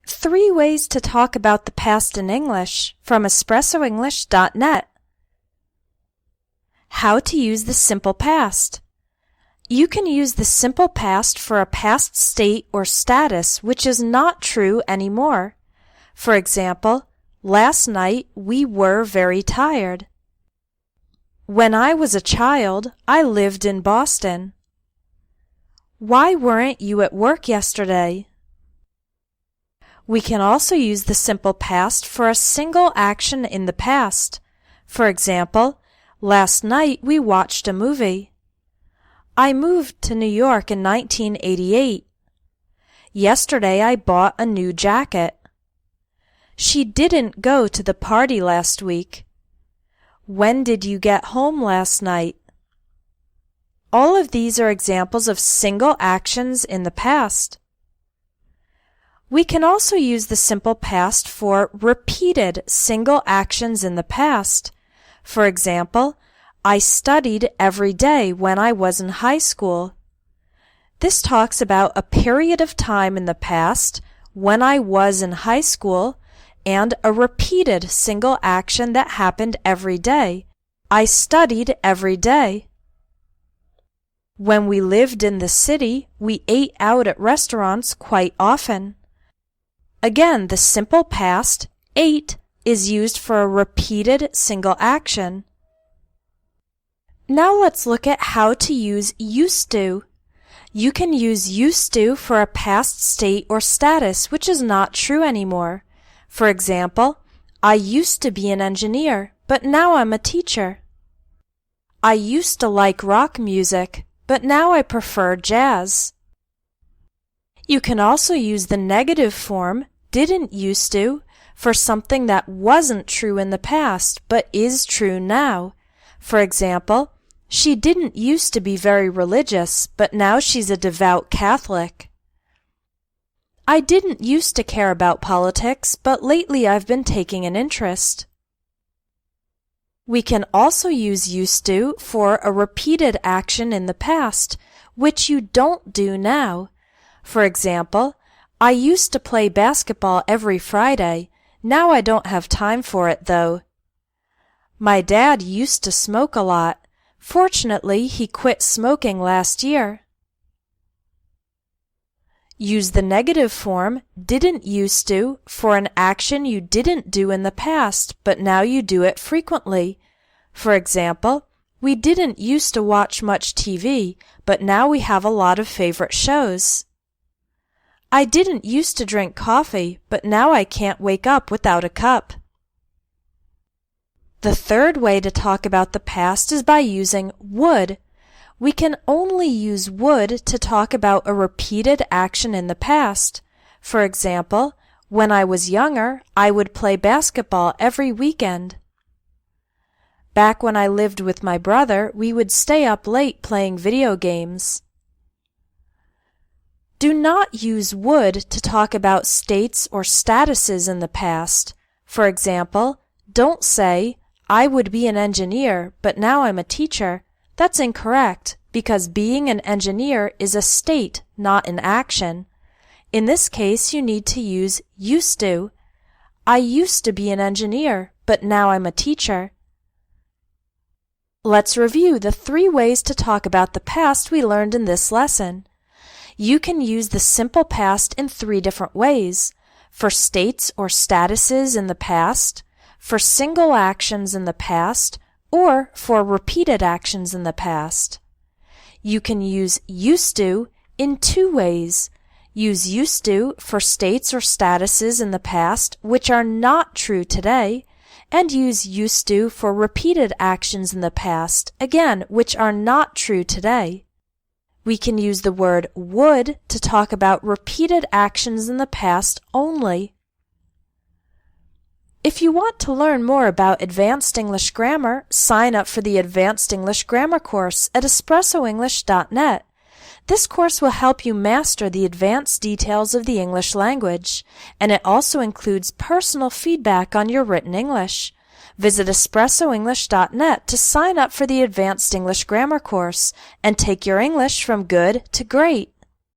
3 ways to talk about the past in English from espressoenglish.net. How to use the simple past. You can use the simple past for a past state or status which is not true anymore. For example, last night we were very tired. When I was a child, I lived in Boston. Why weren't you at work yesterday? We can also use the simple past for a single action in the past. For example, last night we watched a movie. I moved to New York in 1988. Yesterday I bought a new jacket. She didn't go to the party last week. When did you get home last night? All of these are examples of single actions in the past. We can also use the simple past for repeated single actions in the past. For example, I studied every day when I was in high school. This talks about a period of time in the past when I was in high school and a repeated single action that happened every day. I studied every day. When we lived in the city, we ate out at restaurants quite often. Again, the simple past, ate, is used for a repeated single action. Now let's look at how to use used to. You can use used to for a past state or status which is not true anymore. For example, I used to be an engineer, but now I'm a teacher. I used to like rock music, but now I prefer jazz. You can also use the negative form, didn't used to, for something that wasn't true in the past but is true now. For example, she didn't used to be very religious, but now she's a devout Catholic. I didn't used to care about politics, but lately I've been taking an interest. We can also use used to for a repeated action in the past, which you don't do now. For example, I used to play basketball every Friday. Now I don't have time for it, though. My dad used to smoke a lot. Fortunately, he quit smoking last year. Use the negative form, didn't used to, for an action you didn't do in the past, but now you do it frequently. For example, we didn't used to watch much TV, but now we have a lot of favorite shows. I didn't used to drink coffee, but now I can't wake up without a cup. The third way to talk about the past is by using would. We can only use would to talk about a repeated action in the past. For example, when I was younger, I would play basketball every weekend. Back when I lived with my brother, we would stay up late playing video games. Do not use would to talk about states or statuses in the past. For example, don't say, I would be an engineer, but now I'm a teacher. That's incorrect, because being an engineer is a state, not an action. In this case, you need to use used to. I used to be an engineer, but now I'm a teacher. Let's review the 3 ways to talk about the past we learned in this lesson. You can use the simple past in 3 different ways: for states or statuses in the past, for single actions in the past, or for repeated actions in the past. You can use used to in 2 ways. Use used to for states or statuses in the past which are not true today, and use used to for repeated actions in the past, again, which are not true today. We can use the word would to talk about repeated actions in the past only. If you want to learn more about Advanced English Grammar, sign up for the Advanced English Grammar course at espressoenglish.net. This course will help you master the advanced details of the English language, and it also includes personal feedback on your written English. Visit espressoenglish.net to sign up for the Advanced English Grammar course and take your English from good to great.